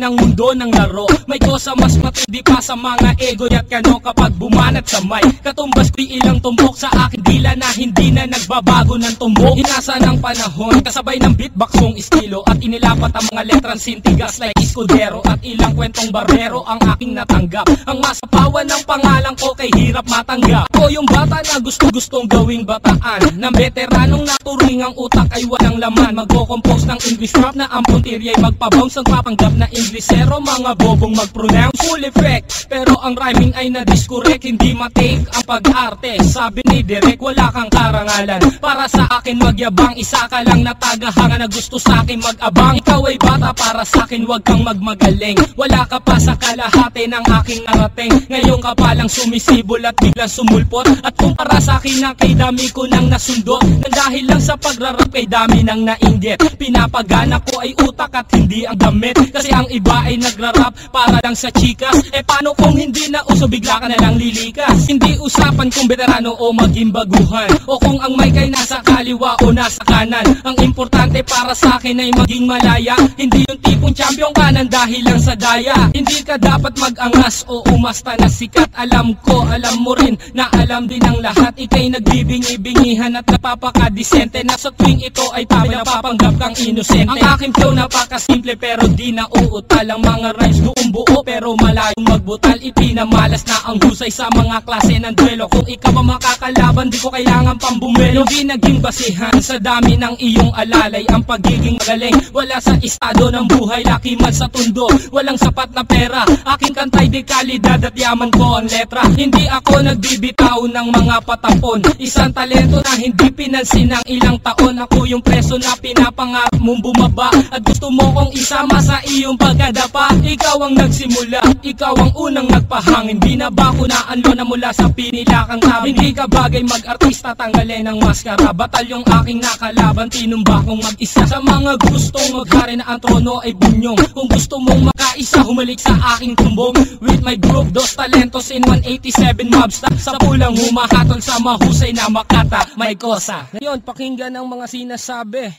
ng mundo ng laro. May kosa mas matindi pa sa mga ego at kano kapag bumanat sa mic. Katumbas ko'y ilang tumbok sa aking dila na hindi na nagbabago ng tumbok. Hinasa ng panahon, kasabay ng beatbox kong estilo at inilapat ang mga letrang sintigas like Escudero at ilang kwentong barbero ang aking natanggap. Ang masapawan ng pangalan ko kay hirap matanggap. Ako yung bata na gustong gawing bataan, ng veteranong naturing ang utak ay walang laman. Magko-compose ng English rap na ang puntirya'y magpabounce. Ang papanggap na Inglesero, mga bobong mag-pronounce. Full effect, pero ang rhyming ay na-discorrect. Hindi matake ang pag-arte, sabi ni Derek, wala kang karangalan. Para sa akin magyabang, isa ka lang na tagahanga na gusto sa akin mag-abang. Ikaw ay bata, para sa akin wag kang magmagaling. Wala ka pa sa kalahati ng aking narating. Ngayon ka palang sumisibol at biglang sumulpot. At kung para sa akin na kay dami ko nang nasundot, na dahil lang sa pagrarap kay dami nang nainggit. Pinapagana ko ay utak at hindi ang damit. Kasi ang iba ay nagrarap para lang sa chikas. E paano kung hindi na uso, bigla ka na lang lilikas. Hindi usapan kung veterano o maging baguhan, o kung ang mic ay nasa kaliwa o nasa kanan. Ang importante para sa akin ay maging malaya. Hindi yung tipong champion ka nang dahil lang sa daya. Hindi ka dapat mag-angas o umasta na sikat. Alam ko, alam mo rin na alam din ng lahat. Ika'y nagbibingi-bingihan at napapakadisente na sa tuwing ito ay napapanggap kang inosente. Ang aking flow napakasimple pero di na uutal. Ang mga rhymes buong buo pero malayong magbutal. Ipinamalas na ang husay sa mga klase ng duelo. Kung ikaw ang makakalaban, di ko kailangan pang bumelo. Di naging basihan sa dami ng iyong alalay ang pagiging magaling. Wala sa estado ng buhay, laki man sa tundo, walang sapat na pera. Aking kantay di kalidad at yaman ko ang letra. Hindi ako nagbibitaw ng mga patapon, isang talento na hindi pinansin ng ilang taon. Ako yung preso na pinapangarap mong bumaba at gusto mo kong isama sa iyong pagkadapa. Ikaw ang nagsimula, ikaw ang unang nagpahangin. Di na ba ko naanlo na mula sa pinila kang tabi? Hindi ka bagay mag-artista, tanggalin ang maskara. Batal yung aking nakalaban, tinumba kong mag-isa. Sa mga gustong maghari na ang trono ay bunyong. Kung gusto mong makaisa, humalik sa aking tumbong. With my group, dos talentos in 187 mobs. Sa pulang humahatol sa mahusay na makata, may kosa. Ngayon, pakinggan ang mga sinasabi.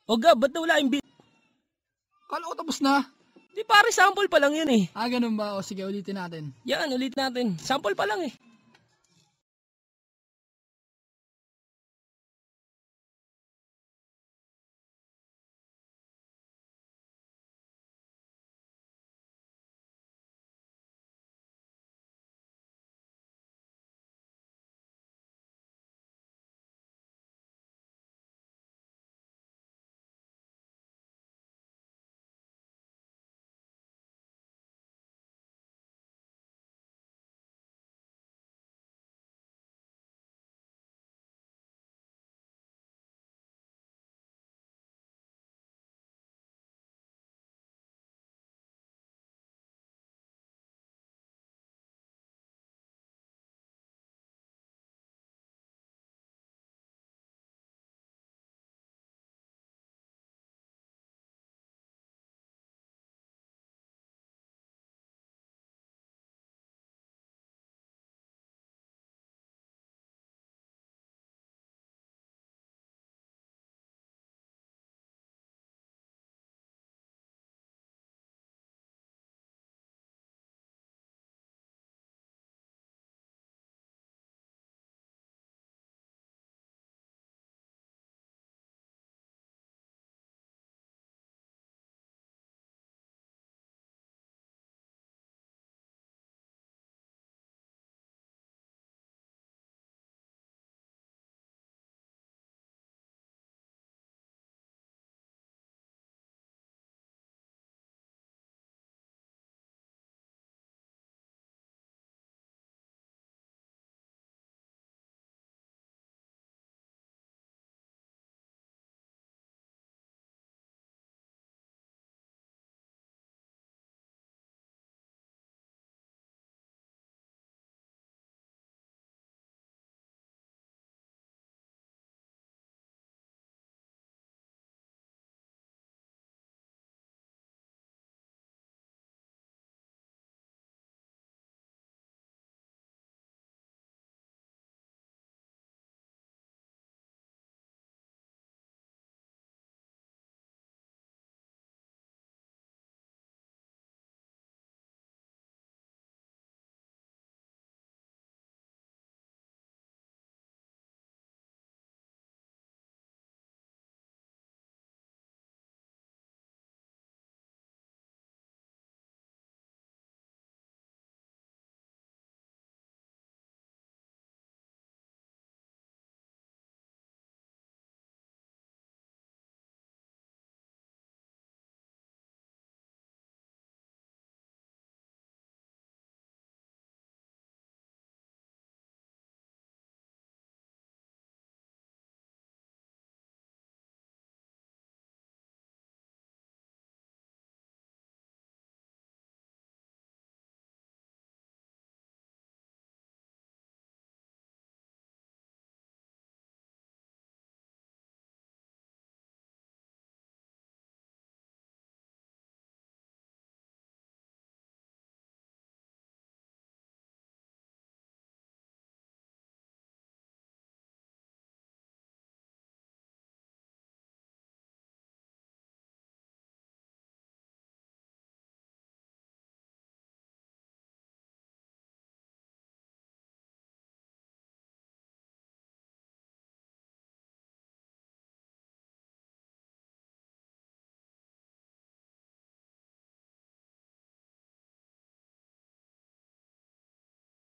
O Gab, ba't wala yung beat? Kala ko tapos na. Di pare, sample pa lang yun eh. Ganun ba? O sige, ulitin natin. Yan, ulit natin. Sample pa lang eh.